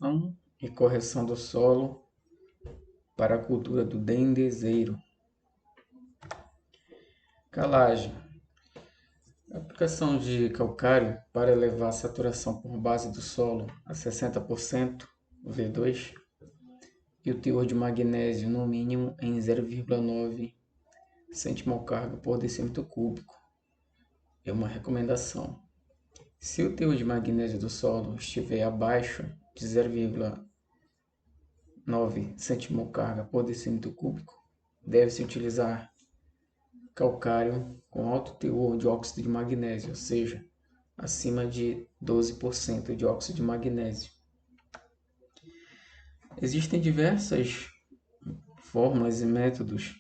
adubação e correção do solo para a cultura do dendezeiro. Calagem. Aplicação de calcário para elevar a saturação por base do solo a 60%, V2, e o teor de magnésio no mínimo em 0,9 centimol-carga por decímetro cúbico. É uma recomendação. Se o teor de magnésio do solo estiver abaixo de 0,9 centimol-carga por decímetro cúbico, deve-se utilizar calcário com alto teor de óxido de magnésio, ou seja, acima de 12% de óxido de magnésio. Existem diversas fórmulas e métodos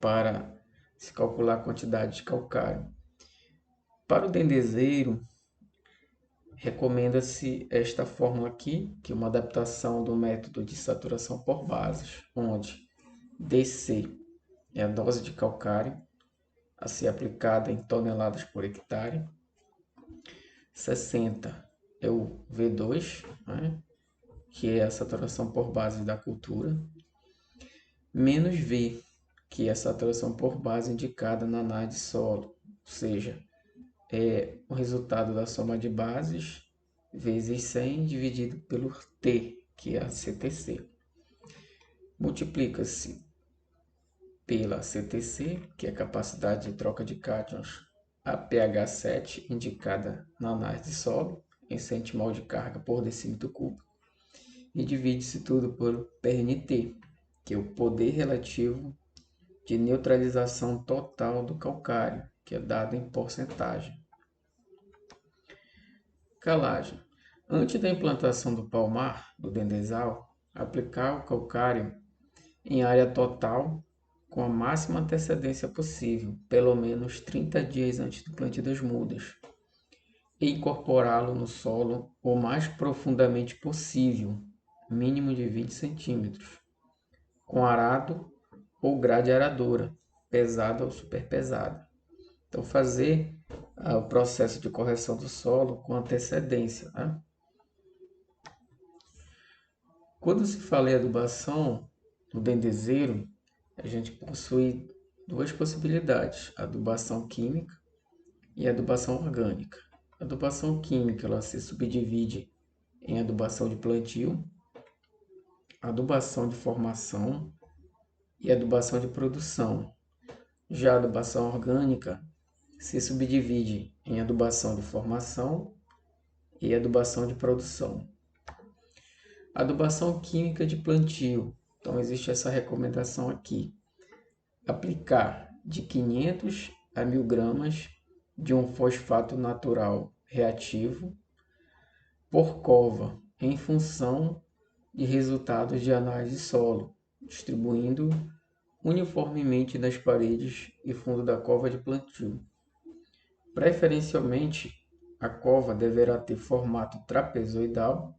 para se calcular a quantidade de calcário. Para o dendezeiro, recomenda-se esta fórmula aqui, que é uma adaptação do método de saturação por bases, onde DC é a dose de calcário a ser aplicada em toneladas por hectare, 60 é o V2, né, que é a saturação por base da cultura, menos V, que é a saturação por base indicada na análise de solo, ou seja, é o resultado da soma de bases vezes 100 dividido pelo T, que é a CTC. Multiplica-se pela CTC, que é a capacidade de troca de cátions, a pH 7, indicada na análise de solo, em centimol de carga por decímetro cúbico, e divide-se tudo por PNT, que é o poder relativo de neutralização total do calcário, que é dado em porcentagem. Calagem. Antes da implantação do palmar, do dendezal, aplicar o calcário em área total com a máxima antecedência possível, pelo menos 30 dias antes do plantio das mudas, e incorporá-lo no solo o mais profundamente possível, mínimo de 20 centímetros, com arado ou grade aradora, pesada ou superpesada. Então, fazer o processo de correção do solo com antecedência, né? Quando se fala em adubação no dendezeiro, a gente possui duas possibilidades: a adubação química e a adubação orgânica. A adubação química ela se subdivide em adubação de plantio, adubação de formação e adubação de produção. Já a adubação orgânica se subdivide em adubação de formação e adubação de produção. Adubação química de plantio. Então, existe essa recomendação aqui. Aplicar de 500 a 1.000 gramas de um fosfato natural reativo por cova, em função de resultados de análise de solo, distribuindo uniformemente nas paredes e fundo da cova de plantio. Preferencialmente, a cova deverá ter formato trapezoidal,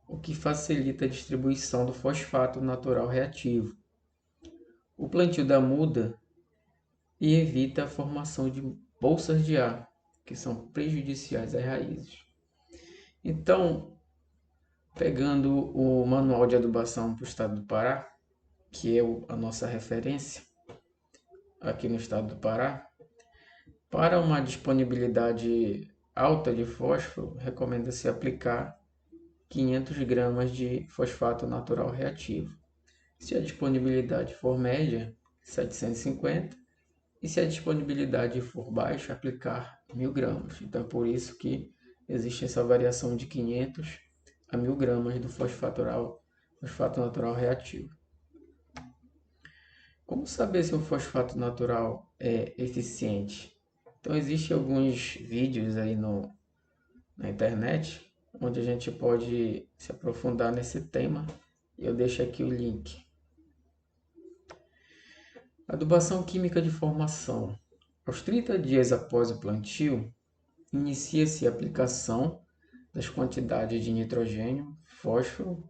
o que facilita a distribuição do fosfato natural reativo. O plantio da muda e evita a formação de bolsas de ar, que são prejudiciais às raízes. Então, pegando o Manual de Adubação para o Estado do Pará, que é a nossa referência aqui no Estado do Pará, para uma disponibilidade alta de fósforo, recomenda-se aplicar 500 gramas de fosfato natural reativo. Se a disponibilidade for média, 750, e se a disponibilidade for baixa, aplicar 1.000 gramas. Então, é por isso que existe essa variação de 500 a 1.000 gramas do fosfato natural reativo. Como saber se o fosfato natural é eficiente? Então, existem alguns vídeos aí na internet, onde a gente pode se aprofundar nesse tema. Eu deixo aqui o link. Adubação química de formação. Aos 30 dias após o plantio, inicia-se a aplicação das quantidades de nitrogênio, fósforo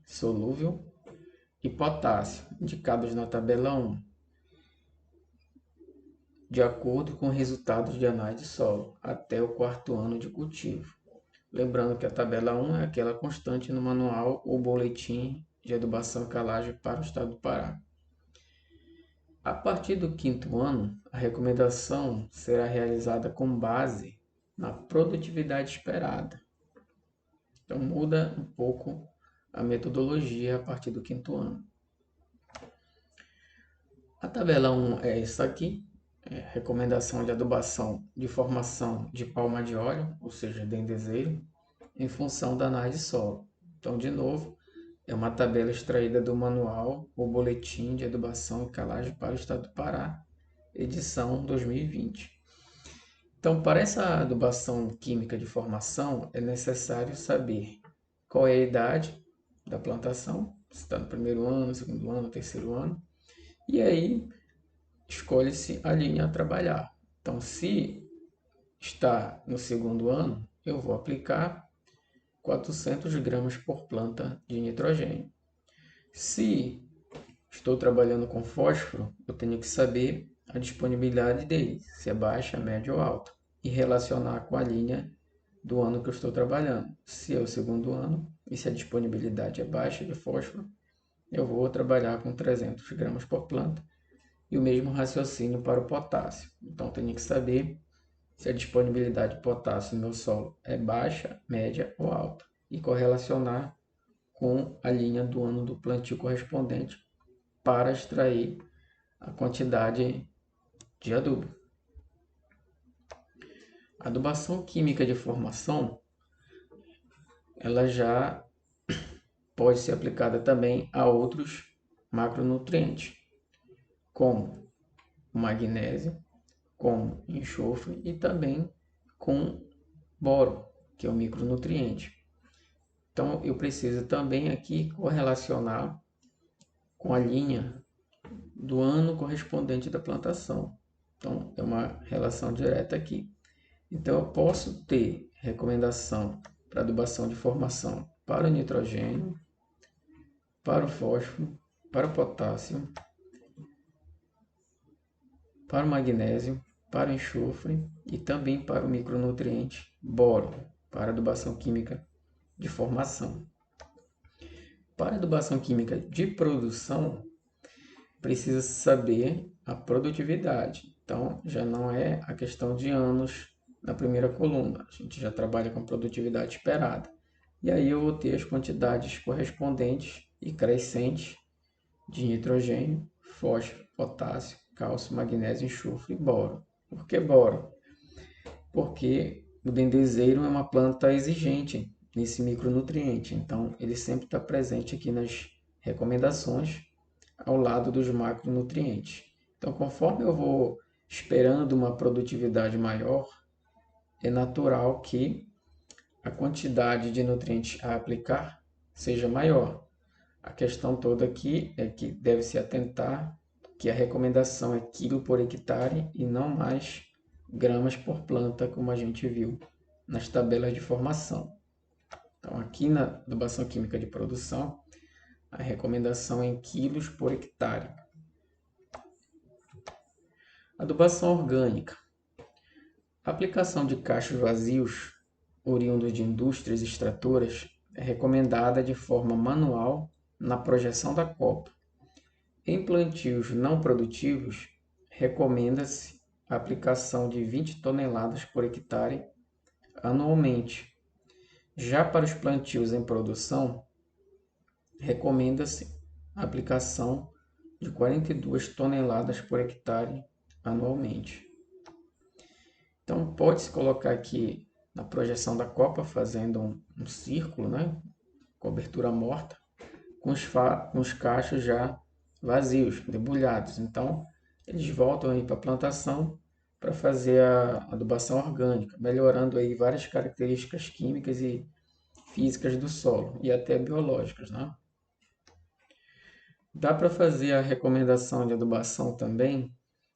solúvel e potássio, indicados na tabela 1, de acordo com resultados de análise de solo, até o 4º ano de cultivo. Lembrando que a tabela 1 é aquela constante no manual ou boletim de adubação e calagem para o estado do Pará. A partir do quinto ano, a recomendação será realizada com base na produtividade esperada. Então muda um pouco a metodologia a partir do quinto ano. A tabela 1 é essa aqui, recomendação de adubação de formação de palma de óleo, ou seja, dendezeiro, em função da análise de solo. Então, de novo, é uma tabela extraída do manual ou boletim de adubação e calagem para o estado do Pará, edição 2020. Então, para essa adubação química de formação, é necessário saber qual é a idade da plantação, se está no primeiro ano, segundo ano, terceiro ano, e aí escolhe-se a linha a trabalhar. Então, se está no segundo ano, eu vou aplicar 400 gramas por planta de nitrogênio. Se estou trabalhando com fósforo, eu tenho que saber a disponibilidade dele, se é baixa, média ou alta, e relacionar com a linha do ano que eu estou trabalhando. Se é o segundo ano e se a disponibilidade é baixa de fósforo, eu vou trabalhar com 300 gramas por planta. E o mesmo raciocínio para o potássio. Então, eu tenho que saber se a disponibilidade de potássio no meu solo é baixa, média ou alta. E correlacionar com a linha do ano do plantio correspondente para extrair a quantidade de adubo. A adubação química de formação, ela já pode ser aplicada também a outros macronutrientes, como o magnésio, com enxofre e também com boro, que é o micronutriente. Então, eu preciso também aqui correlacionar com a linha do ano correspondente da plantação. Então, é uma relação direta aqui. Então, eu posso ter recomendação para adubação de formação para o nitrogênio, para o fósforo, para o potássio, para o magnésio, para o enxofre e também para o micronutriente boro, para adubação química de formação. Para adubação química de produção, precisa saber a produtividade. Então, já não é a questão de anos na primeira coluna. A gente já trabalha com produtividade esperada. E aí eu vou ter as quantidades correspondentes e crescentes de nitrogênio, fósforo, potássio, cálcio, magnésio, enxofre e boro. Por que boro? Porque o dendezeiro é uma planta exigente nesse micronutriente, então ele sempre está presente aqui nas recomendações ao lado dos macronutrientes. Então, conforme eu vou esperando uma produtividade maior, é natural que a quantidade de nutrientes a aplicar seja maior. A questão toda aqui é que deve se atentar que a recomendação é quilo por hectare e não mais gramas por planta, como a gente viu nas tabelas de formação. Então, aqui na adubação química de produção, a recomendação é em quilos por hectare. Adubação orgânica. A aplicação de cachos vazios, oriundos de indústrias extratoras, é recomendada de forma manual na projeção da copa. Em plantios não produtivos, recomenda-se a aplicação de 20 toneladas por hectare anualmente. Já para os plantios em produção, recomenda-se a aplicação de 42 toneladas por hectare anualmente. Então, pode-se colocar aqui na projeção da copa, fazendo um círculo, né? Cobertura morta, com os cachos já vazios, debulhados. Então, eles voltam aí para a plantação para fazer a adubação orgânica, melhorando aí várias características químicas e físicas do solo e até biológicas, né? Dá para fazer a recomendação de adubação também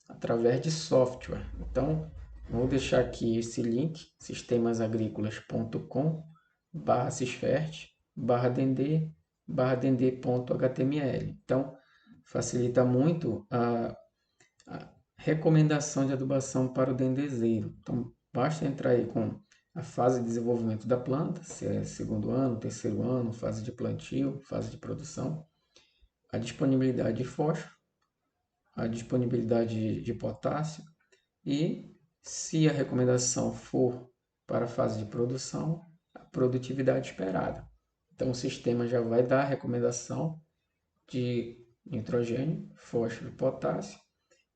através de software. Então, vou deixar aqui esse link, sistemasagrícolas.com/cisfert/dendê/dendê.html. Então, facilita muito a recomendação de adubação para o dendezeiro. Então, basta entrar aí com a fase de desenvolvimento da planta, se é segundo ano, terceiro ano, fase de plantio, fase de produção, a disponibilidade de fósforo, a disponibilidade de potássio e, se a recomendação for para a fase de produção, a produtividade esperada. Então, o sistema já vai dar a recomendação de nitrogênio, fósforo e potássio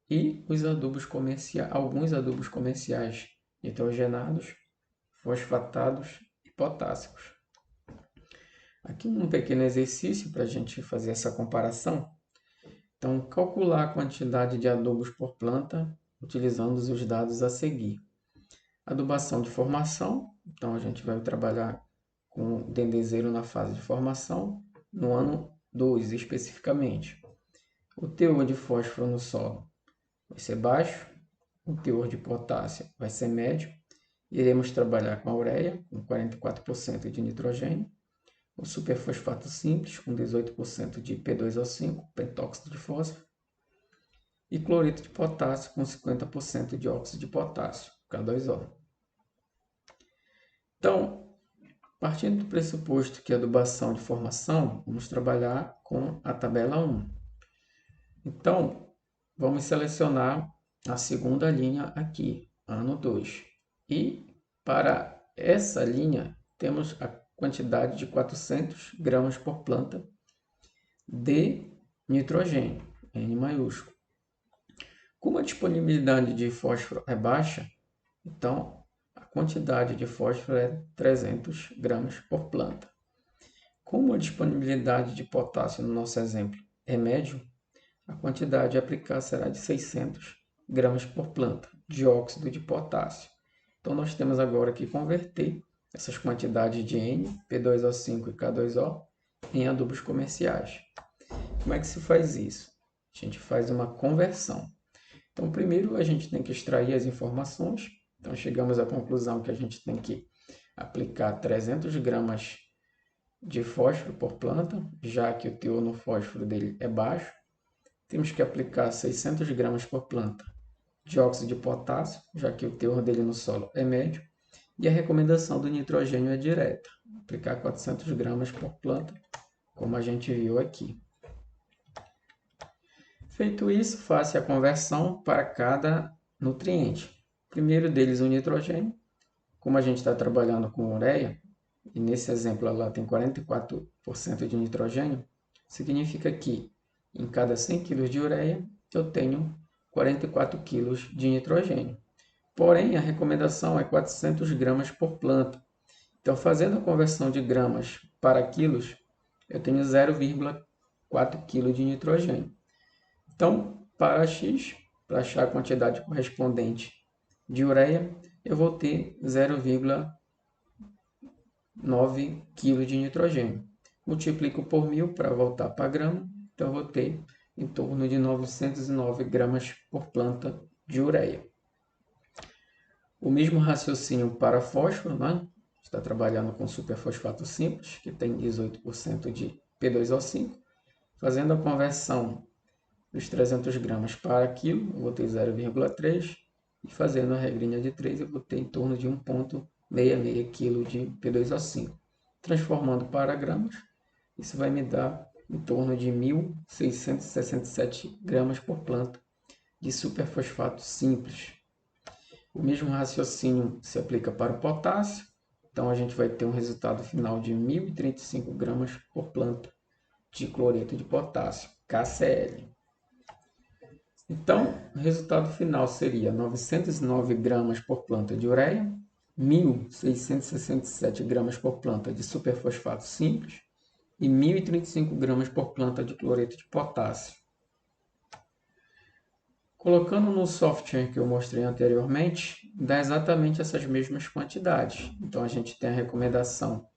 e os adubos comerciais, alguns adubos comerciais nitrogenados, fosfatados e potássicos. Aqui um pequeno exercício para a gente fazer essa comparação. Então, calcular a quantidade de adubos por planta utilizando os dados a seguir. Adubação de formação, então a gente vai trabalhar com dendezeiro na fase de formação, no ano 2 especificamente. O teor de fósforo no solo vai ser baixo, o teor de potássio vai ser médio. Iremos trabalhar com a ureia, com 44% de nitrogênio, o superfosfato simples, com 18% de P2O5, pentóxido de fósforo, e cloreto de potássio, com 50% de óxido de potássio, K2O. Então, partindo do pressuposto que a adubação de formação, vamos trabalhar com a tabela 1. Então, vamos selecionar a segunda linha aqui, ano 2. E para essa linha, temos a quantidade de 400 gramas por planta de nitrogênio, N maiúsculo. Como a disponibilidade de fósforo é baixa, então a quantidade de fósforo é 300 gramas por planta. Como a disponibilidade de potássio, no nosso exemplo, é médio, a quantidade a aplicar será de 600 gramas por planta de óxido de potássio. Então, nós temos agora que converter essas quantidades de N, P2O5 e K2O em adubos comerciais. Como é que se faz isso? A gente faz uma conversão. Então, primeiro a gente tem que extrair as informações. Então, chegamos à conclusão que a gente tem que aplicar 300 gramas de fósforo por planta, já que o teor no fósforo dele é baixo. Temos que aplicar 600 gramas por planta de óxido de potássio, já que o teor dele no solo é médio. E a recomendação do nitrogênio é direta, aplicar 400 gramas por planta, como a gente viu aqui. Feito isso, faça a conversão para cada nutriente. O primeiro deles, o nitrogênio. Como a gente está trabalhando com ureia, e nesse exemplo ela tem 44% de nitrogênio, significa que em cada 100 kg de ureia eu tenho 44 kg de nitrogênio. Porém, a recomendação é 400 gramas por planta. Então, fazendo a conversão de gramas para quilos, eu tenho 0,4 kg de nitrogênio. Então, para X, para achar a quantidade correspondente de ureia, eu vou ter 0,9 kg de nitrogênio. Multiplico por 1000 para voltar para grama, então eu vou ter em torno de 909 gramas por planta de ureia. O mesmo raciocínio para fósforo, né? Está trabalhando com superfosfato simples, que tem 18% de P2O5. Fazendo a conversão dos 300 gramas para quilo, eu vou ter 0,3. E fazendo a regrinha de 3, eu vou ter em torno de 1,66 kg de P2O5. Transformando para gramas, isso vai me dar em torno de 1.667 gramas por planta de superfosfato simples. O mesmo raciocínio se aplica para o potássio. Então, a gente vai ter um resultado final de 1.035 gramas por planta de cloreto de potássio, KCl. Então, o resultado final seria 909 gramas por planta de ureia, 1.667 gramas por planta de superfosfato simples e 1.035 gramas por planta de cloreto de potássio. Colocando no software que eu mostrei anteriormente, dá exatamente essas mesmas quantidades. Então, a gente tem a recomendação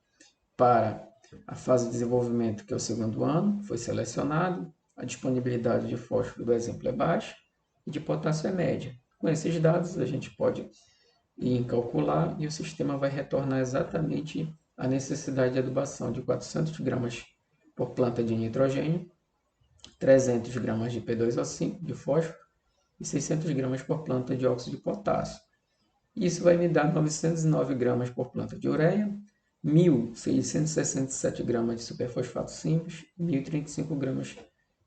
para a fase de desenvolvimento, que é o segundo ano, foi selecionado. A disponibilidade de fósforo do exemplo é baixa e de potássio é média. Com esses dados, a gente pode ir calcular e o sistema vai retornar exatamente a necessidade de adubação de 400 gramas por planta de nitrogênio, 300 gramas de P2O5 de fósforo, e 600 gramas por planta de óxido de potássio. Isso vai me dar 909 gramas por planta de ureia, 1.667 gramas de superfosfato simples e 1.035 gramas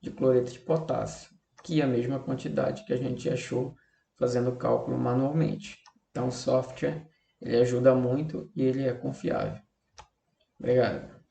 de cloreto de potássio, que é a mesma quantidade que a gente achou fazendo o cálculo manualmente. Então, o software ele ajuda muito e ele é confiável. Obrigado.